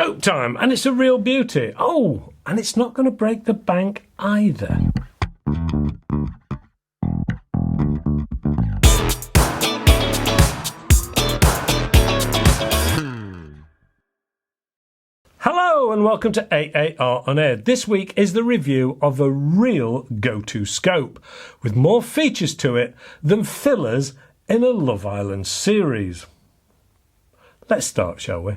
scope time, and it's a real beauty. Oh, and it's not going to break the bank either. Hello and welcome to AAR on Air. This week is the review of a real go-to scope with more features to it than fillers in a Love Island series. Let's start, shall we?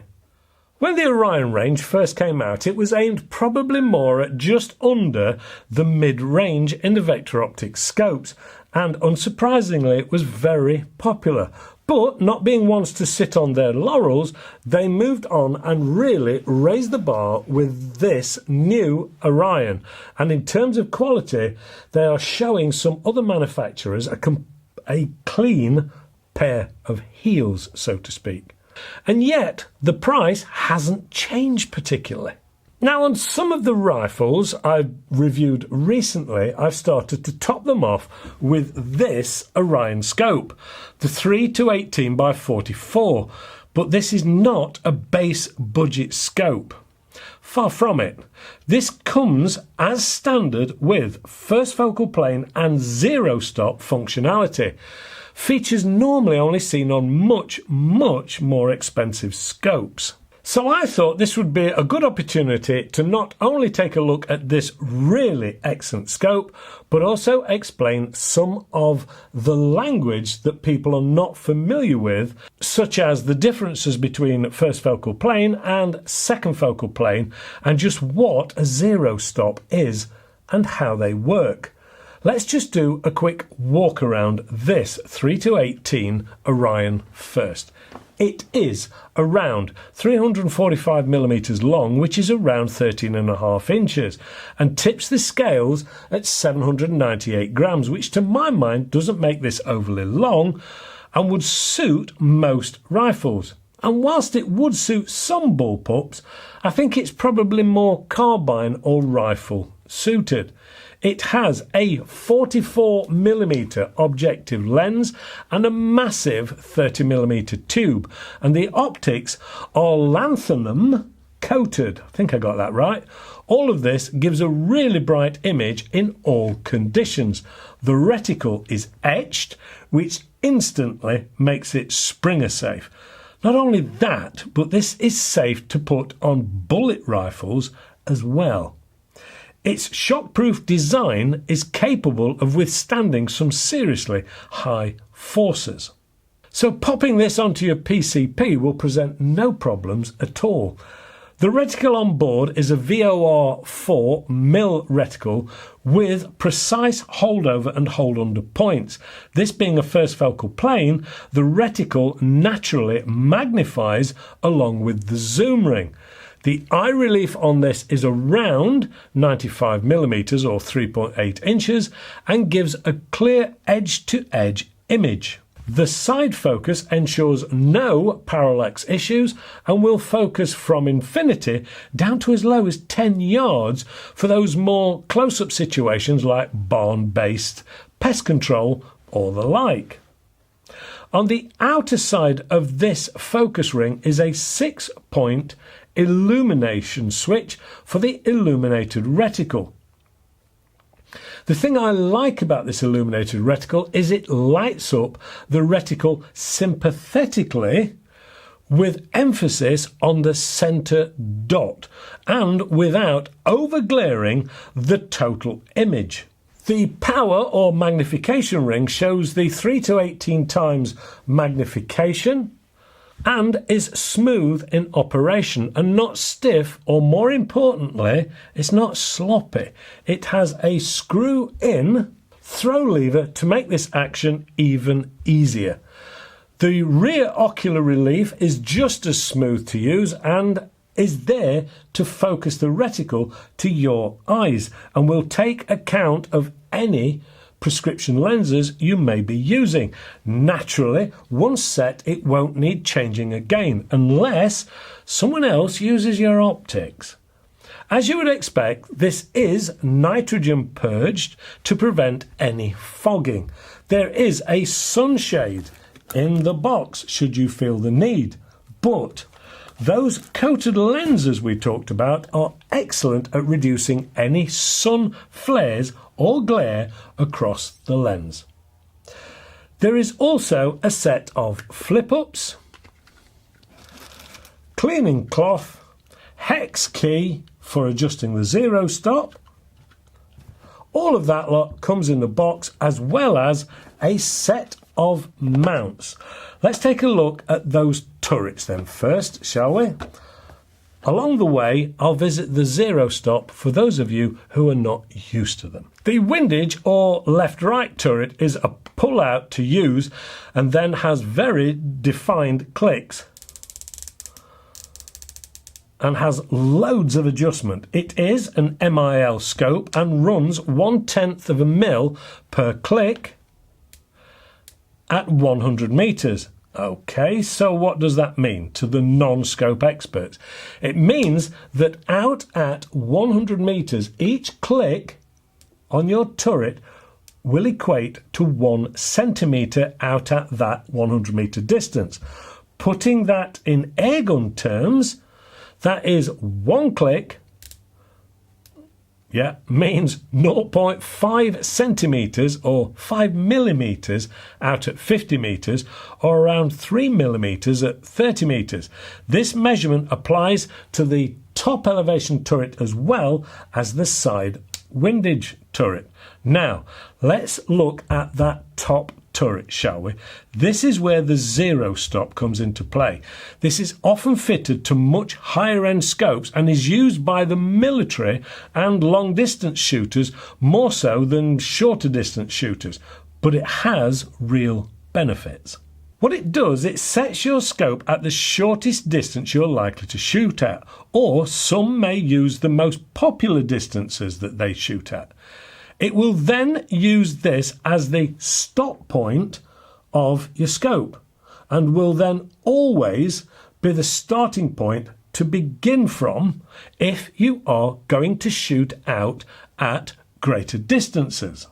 When the Orion range first came out, it was aimed probably more at just under the mid-range in the vector optics scopes, and unsurprisingly it was very popular. But not being ones to sit on their laurels, they moved on and really raised the bar with this new Orion. And in terms of quality, they are showing some other manufacturers a clean pair of heels, so to speak. And yet, the price hasn't changed particularly. Now, on some of the rifles I've reviewed recently, I've started to top them off with this Orion scope, the 3-18 by 44, but this is not a base budget scope. Far from it. This comes as standard with first focal plane and zero stop functionality. Features normally only seen on much more expensive scopes. So I thought this would be a good opportunity to not only take a look at this really excellent scope, but also explain some of the language that people are not familiar with, such as the differences between first focal plane and second focal plane, and just what a zero stop is and how they work. Let's just do a quick walk around this 3-18 Orion first. It is around 345mm long, which is around 13.5 inches, and tips the scales at 798 grams, which to my mind doesn't make this overly long and would suit most rifles. And whilst it would suit some bullpups, I think it's probably more carbine or rifle suited. It has a 44mm objective lens and a massive 30mm tube, and the optics are lanthanum coated. I think I got that right. All of this gives a really bright image in all conditions. The reticle is etched, which instantly makes it Springer safe. Not only that, but this is safe to put on bullet rifles as well. Its shockproof design is capable of withstanding some seriously high forces. So popping this onto your PCP will present no problems at all. The reticle on board is a VOR 4 mil reticle with precise holdover and hold under points. This being a first focal plane, the reticle naturally magnifies along with the zoom ring. The eye relief on this is around 95mm or 3.8 inches and gives a clear edge-to-edge image. The side focus ensures no parallax issues and will focus from infinity down to as low as 10 yards for those more close-up situations like barn-based pest control or the like. On the outer side of this focus ring is a 6-point illumination switch for the illuminated reticle. The thing I like about this illuminated reticle is it lights up the reticle sympathetically with emphasis on the centre dot and without overglaring the total image. The power or magnification ring shows the 3-18 times magnification and is smooth in operation and not stiff, or more importantly, it's not sloppy. It has a screw-in throw lever to make this action even easier. The rear ocular relief is just as smooth to use and is there to focus the reticle to your eyes and will take account of any prescription lenses you may be using. Naturally, once set, it won't need changing again unless someone else uses your optics. As you would expect, this is nitrogen purged to prevent any fogging. There is a sunshade in the box should you feel the need, but Those coated lenses we talked about are excellent at reducing any sun flares or glare across the lens. There is also a set of flip-ups, cleaning cloth, hex key for adjusting the zero stop. All of that lot comes in the box, as well as a set of mounts. Let's take a look at those turrets then first, shall we? Along the way, I'll visit the zero stop for those of you who are not used to them. The windage or left-right turret is a pull-out to use and then has very defined clicks and has loads of adjustment. It is an MIL scope and runs 1/10 of a mil per click at 100 meters. Okay, so what does that mean to the non-scope experts? It means that out at 100 meters, each click on your turret will equate to 1 centimeter out at that 100 meter distance. Putting that in airgun terms, that is 1 click, means 0.5 centimetres or 5 millimetres out at 50 metres, or around 3 millimetres at 30 metres. This measurement applies to the top elevation turret as well as the side windage turret. Now, let's look at that top turret, shall we? This is where the zero stop comes into play. This is often fitted to much higher end scopes and is used by the military and long distance shooters more so than shorter distance shooters, but it has real benefits. What it does, it sets your scope at the shortest distance you're likely to shoot at, or some may use the most popular distances that they shoot at. It will then use this as the stop point of your scope and will then always be the starting point to begin from if you are going to shoot out at greater distances.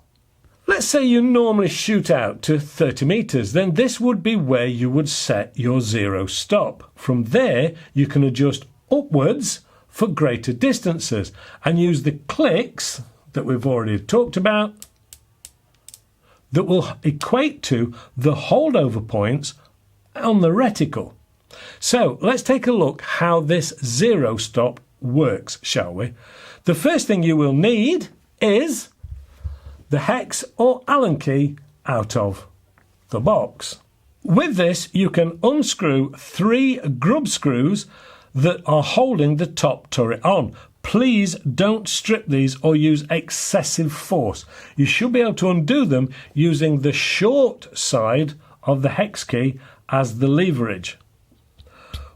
Let's say you normally shoot out to 30 meters, then this would be where you would set your zero stop. From there, you can adjust upwards for greater distances and use the clicks that we've already talked about that will equate to the holdover points on the reticle. So let's take a look how this zero stop works, shall we? The first thing you will need is the hex or Allen key out of the box. With this, you can unscrew 3 grub screws that are holding the top turret on. Please don't strip these or use excessive force. You should be able to undo them using the short side of the hex key as the leverage.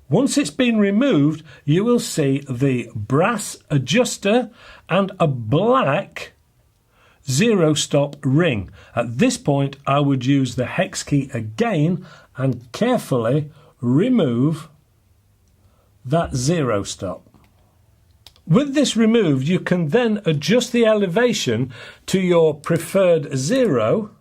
Once it's been removed, you will see the brass adjuster and a black zero stop ring. At this point, I would use the hex key again and carefully remove that zero stop. With this removed, you can then adjust the elevation to your preferred zero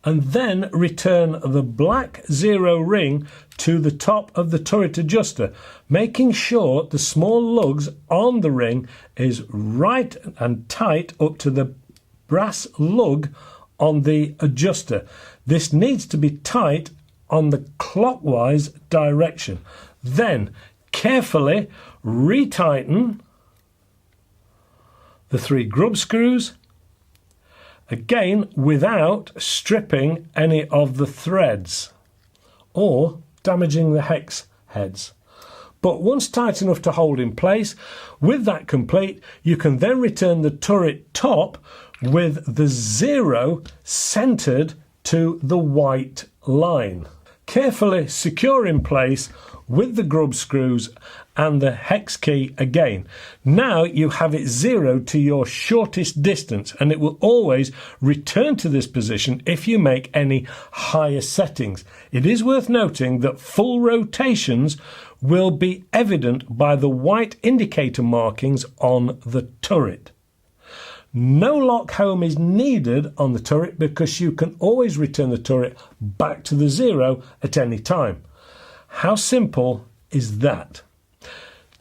and then return the black zero ring to the top of the turret adjuster, making sure the small lugs on the ring is right and tight up to the brass lug on the adjuster. This needs to be tight on the clockwise direction. Then carefully retighten the 3 grub screws, again without stripping any of the threads or damaging the hex heads. But once tight enough to hold in place, with that complete, you can then return the turret top with the zero centered to the white line. Carefully secure in place with the grub screws and the hex key again. Now you have it zeroed to your shortest distance, and it will always return to this position if you make any higher settings. It is worth noting that full rotations will be evident by the white indicator markings on the turret. No lock home is needed on the turret because you can always return the turret back to the zero at any time. How simple is that.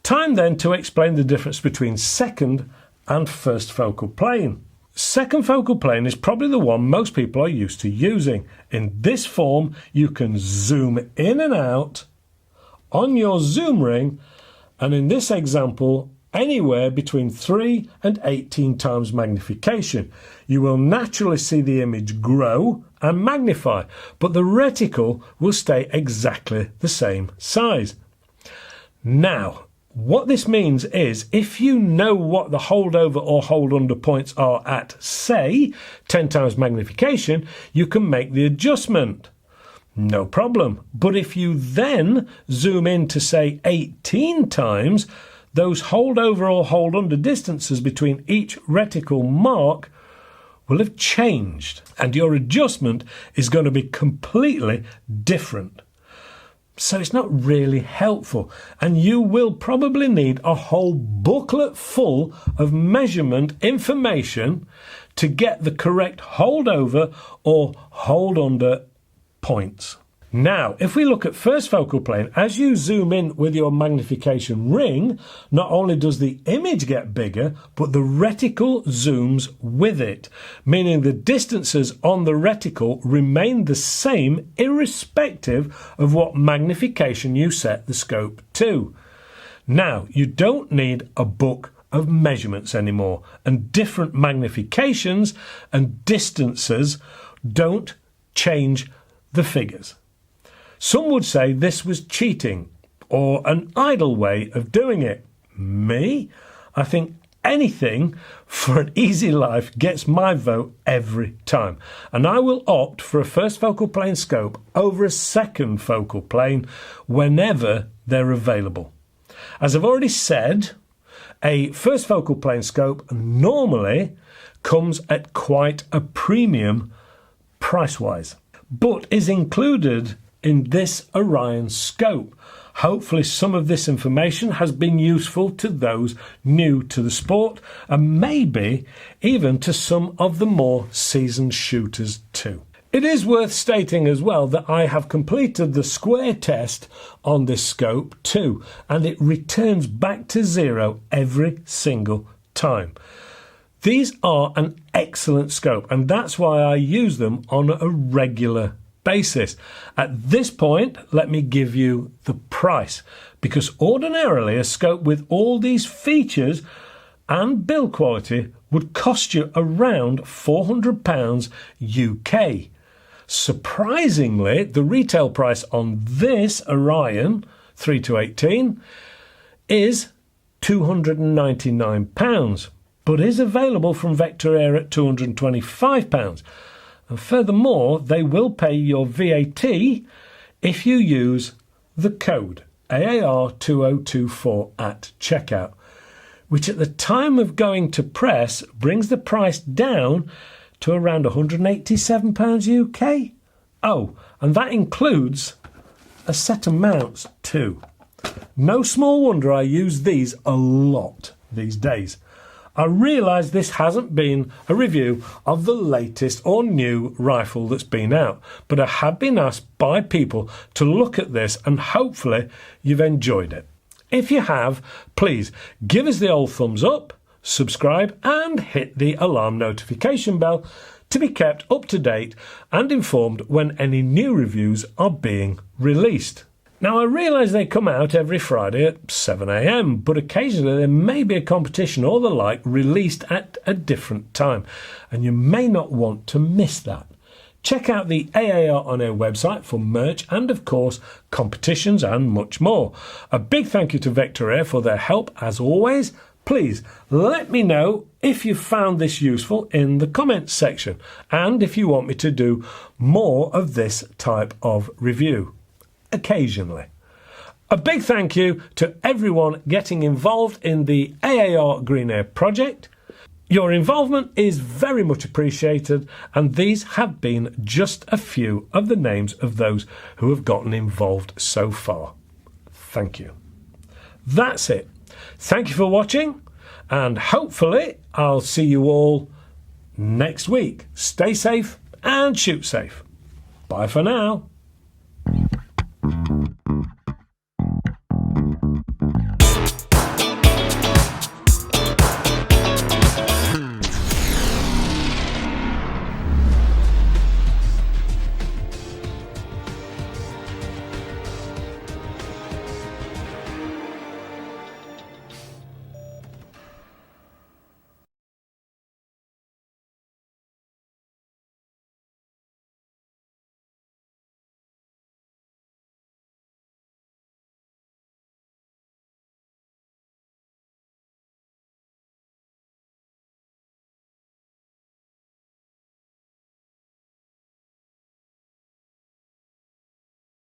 Time then to explain the difference between second and first focal plane. Second focal plane is probably the one most people are used to using. In this form, you can zoom in and out on your zoom ring, and in this example, anywhere between 3 and 18 times magnification. You will naturally see the image grow and magnify, but the reticle will stay exactly the same size. Now, what this means is if you know what the holdover or hold under points are at, say, 10 times magnification, you can make the adjustment. No problem. But if you then zoom in to, say, 18 times, those holdover or hold under distances between each reticle mark will have changed, and your adjustment is going to be completely different. So it's not really helpful, and you will probably need a whole booklet full of measurement information to get the correct holdover or hold under points. Now, if we look at first focal plane, as you zoom in with your magnification ring, not only does the image get bigger, but the reticle zooms with it, meaning the distances on the reticle remain the same irrespective of what magnification you set the scope to. Now, you don't need a book of measurements anymore, and different magnifications and distances don't change the figures. Some would say this was cheating or an idle way of doing it. Me? I think anything for an easy life gets my vote every time. And I will opt for a first focal plane scope over a second focal plane whenever they're available. As I've already said, a first focal plane scope normally comes at quite a premium price-wise, but is included in this Orion scope. Hopefully some of this information has been useful to those new to the sport, and maybe even to some of the more seasoned shooters too. It is worth stating as well that I have completed the square test on this scope too, and it returns back to 0 every single time. These are an excellent scope, and that's why I use them on a regular basis. At this point, let me give you the price, because ordinarily a scope with all these features and build quality would cost you around £400 UK. Surprisingly, the retail price on this Orion 3-18 is £299, but is available from Vector Air at £225. And furthermore, they will pay your VAT if you use the code AAR2024 at checkout, which at the time of going to press brings the price down to around £187 UK. Oh, and that includes a set of mounts too. No small wonder I use these a lot these days. I realise this hasn't been a review of the latest or new rifle that's been out, but I have been asked by people to look at this, and hopefully you've enjoyed it. If you have, please give us the old thumbs up, subscribe and hit the alarm notification bell to be kept up to date and informed when any new reviews are being released. Now, I realise they come out every Friday at 7 AM, but occasionally there may be a competition or the like released at a different time, and you may not want to miss that. Check out the AAR On Air website for merch and, of course, competitions and much more. A big thank you to Vector Air for their help as always. Please let me know if you found this useful in the comments section, and if you want me to do more of this type of review. Occasionally. A big thank you to everyone getting involved in the AAR Green Air project. Your involvement is very much appreciated, and these have been just a few of the names of those who have gotten involved so far. Thank you. That's it. Thank you for watching, and hopefully I'll see you all next week. Stay safe and shoot safe. Bye for now.